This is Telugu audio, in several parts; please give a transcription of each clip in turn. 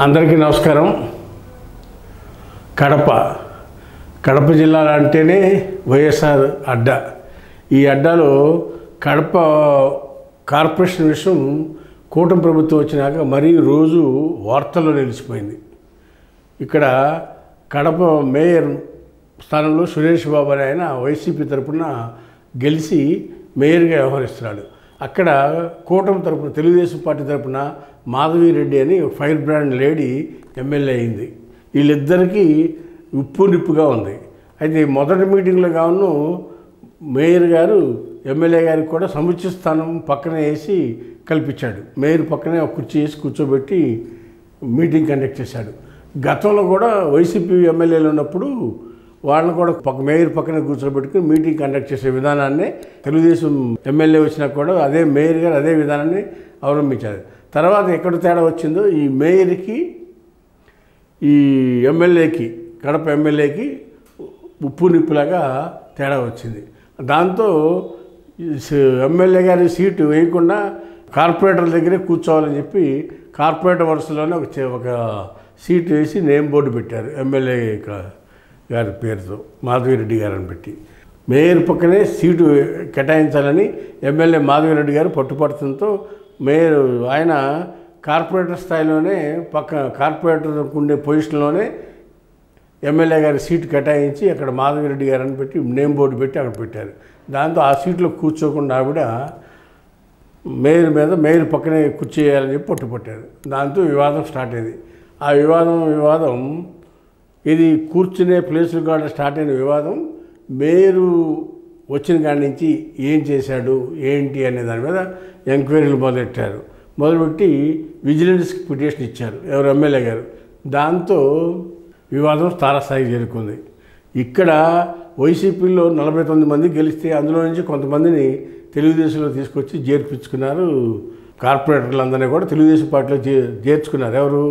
అందరికీ నమస్కారం. కడప జిల్లా అంటేనే వైఎస్ఆర్ అడ్డా. ఈ అడ్డాలో కడప కార్పొరేషన్ విషయం కూటమి ప్రభుత్వం వచ్చినాక మరీ రోజు వార్తల్లో నిలిచిపోయింది. ఇక్కడ కడప మేయర్ స్థానంలో సురేష్ బాబు అనే ఆయన వైసీపీ తరఫున గెలిచి మేయర్గా వ్యవహరిస్తున్నాడు. అక్కడ కూటమి తరఫున తెలుగుదేశం పార్టీ తరఫున మాధవిరెడ్డి అని ఫైర్ బ్రాండ్ లేడీ ఎమ్మెల్యే అయింది. వీళ్ళిద్దరికీ ఉప్పు నిప్పుగా ఉంది. అయితే మొదటి మీటింగ్లో కావును మేయర్ గారు ఎమ్మెల్యే గారికి కూడా సముచిత స్థానం పక్కనే వేసి కల్పించాడు. మేయర్ పక్కనే ఒక కుర్చీ వేసి కూర్చోబెట్టి మీటింగ్ కండక్ట్ చేశాడు. గతంలో కూడా వైసీపీ ఎమ్మెల్యేలు ఉన్నప్పుడు వాళ్ళని కూడా మేయర్ పక్కనే కూర్చోబెట్టుకుని మీటింగ్ కండక్ట్ చేసే విధానాన్ని తెలుగుదేశం ఎమ్మెల్యే వచ్చినా కూడా అదే మేయర్ గారు అదే విధానాన్ని అవలంబించారు. తర్వాత ఎక్కడ తేడా వచ్చిందో ఈ మేయర్కి ఈ ఎమ్మెల్యేకి కడప ఎమ్మెల్యేకి ఉప్పు నిప్పులాగా తేడా వచ్చింది. దాంతో ఎమ్మెల్యే గారి సీటు వేయకుండా కార్పొరేటర్ల దగ్గరే కూర్చోవాలని చెప్పి కార్పొరేటర్ వరుసలోనే ఒక సీటు వేసి నేమ్ బోర్డు పెట్టారు. ఎమ్మెల్యే గారి పేరుతో మాధవిరెడ్డి గారు అని పెట్టి మేయర్ పక్కనే సీటు కేటాయించాలని ఎమ్మెల్యే మాధవిరెడ్డి గారు పట్టుపడుతుంతో మేయర్ ఆయన కార్పొరేటర్ స్థాయిలోనే కార్పొరేటర్ ఉండే పొజిషన్లోనే ఎమ్మెల్యే గారి సీటు కేటాయించి అక్కడ మాధవిరెడ్డి గారు అని పెట్టి నేమ్ బోర్డు పెట్టి అక్కడ పెట్టారు. దాంతో ఆ సీట్లో కూర్చోకుండా ఆవిడ మేయర్ పక్కనే కూర్చేయాలని చెప్పి పట్టుపట్టారు. దాంతో వివాదం స్టార్ట్ అయింది. ఆ వివాదం ఇది కూర్చునే ప్లేసులు కూడా స్టార్ట్ అయిన వివాదం మేయరు వచ్చిన కాడి నుంచి ఏం చేశాడు ఏంటి అనే దాని మీద ఎంక్వైరీలు మొదలుపెట్టి విజిలెన్స్కి పిటిషన్ ఇచ్చారు ఎవరు ఎమ్మెల్యే గారు. దాంతో వివాదం తారస్థాయికి చేరుకుంది. ఇక్కడ వైసీపీలో 49 మంది గెలిస్తే అందులో నుంచి కొంతమందిని తెలుగుదేశంలో తీసుకొచ్చి చేర్పించుకున్నారు. కార్పొరేటర్లందరినీ కూడా తెలుగుదేశం పార్టీలో చేర్చుకున్నారు. ఎవరు?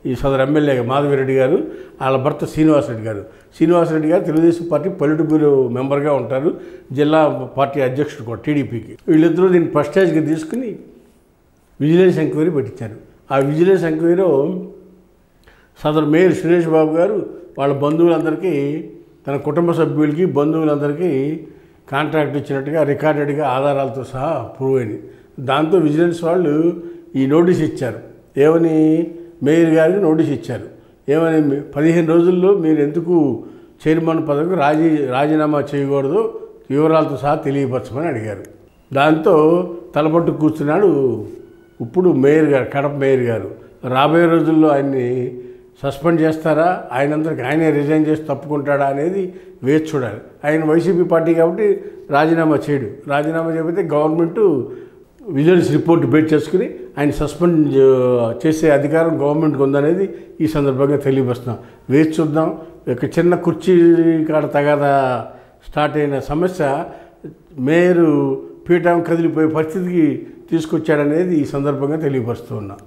ఈ సదరు ఎమ్మెల్యే మాధవిరెడ్డి గారు, వాళ్ళ భర్త శ్రీనివాసరెడ్డి గారు తెలుగుదేశం పార్టీ పొలిట్ బ్యూరో మెంబర్గా ఉంటారు, జిల్లా పార్టీ అధ్యక్షుడు కూడా టీడీపీకి. వీళ్ళిద్దరూ దీన్ని ప్రెస్టేజ్గా తీసుకుని విజిలెన్స్ ఎంక్వైరీ పెట్టించారు. ఆ విజిలెన్స్ ఎంక్వైరీలో సదరు మేయర్ సురేష్ బాబు గారు వాళ్ళ బంధువులందరికీ తన కుటుంబ సభ్యులకి బంధువులందరికీ కాంట్రాక్ట్ ఇచ్చినట్టుగా రికార్డెడ్గా ఆధారాలతో సహా ప్రూవ్ అయింది. దాంతో విజిలెన్స్ వాళ్ళు ఈ నోటీస్ ఇచ్చారు. ఏమని? మేయర్ గారికి నోటీస్ ఇచ్చారు. ఏమని? 15 రోజుల్లో మీరు ఎందుకు చైర్మన్ పదవికి రాజీనామా చేయకూడదు వివరాలతో సహా తెలియపరచమని అడిగారు. దాంతో తలపట్టు కూర్చున్నాడు ఇప్పుడు మేయర్ గారు, కడప మేయర్ గారు. రాబోయే రోజుల్లో ఆయన్ని సస్పెండ్ చేస్తారా, ఆయనే రిజైన్ చేసి తప్పుకుంటాడా అనేది వేచి చూడాలి. ఆయన వైసీపీ పార్టీ కాబట్టి రాజీనామా చేయడు. రాజీనామా చేయకపోతే గవర్నమెంట్ విజిలెన్స్ రిపోర్ట్ బేట్ చేసుకుని ఆయన సస్పెండ్ చేసే అధికారం గవర్నమెంట్కి ఉందనేది ఈ సందర్భంగా తెలియపరుస్తున్నాం. వేచి చూద్దాం. ఒక చిన్న కుర్చీ కాడ తగాదా స్టార్ట్ అయిన సమస్య మేయరు పీఠం కదిలిపోయే పరిస్థితికి తీసుకొచ్చాడనేది ఈ సందర్భంగా తెలియపరుస్తూ ఉన్నాం.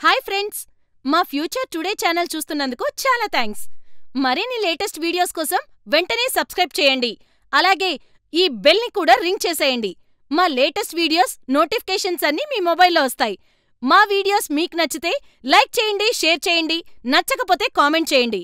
హాయ్ ఫ్రెండ్స్, మా ఫ్యూచర్ టుడే ఛానల్ చూస్తున్నందుకు చాలా థ్యాంక్స్. మరిన్ని లేటెస్ట్ వీడియోస్ కోసం వెంటనే సబ్స్క్రైబ్ చేయండి. అలాగే ఈ బెల్ని కూడా రింగ్ చేసేయండి. మా లేటెస్ట్ వీడియోస్ నోటిఫికేషన్స్ అన్నీ మీ మొబైల్లో వస్తాయి. మా వీడియోస్ మీకు నచ్చితే లైక్ చేయండి, షేర్ చేయండి, నచ్చకపోతే కామెంట్ చేయండి.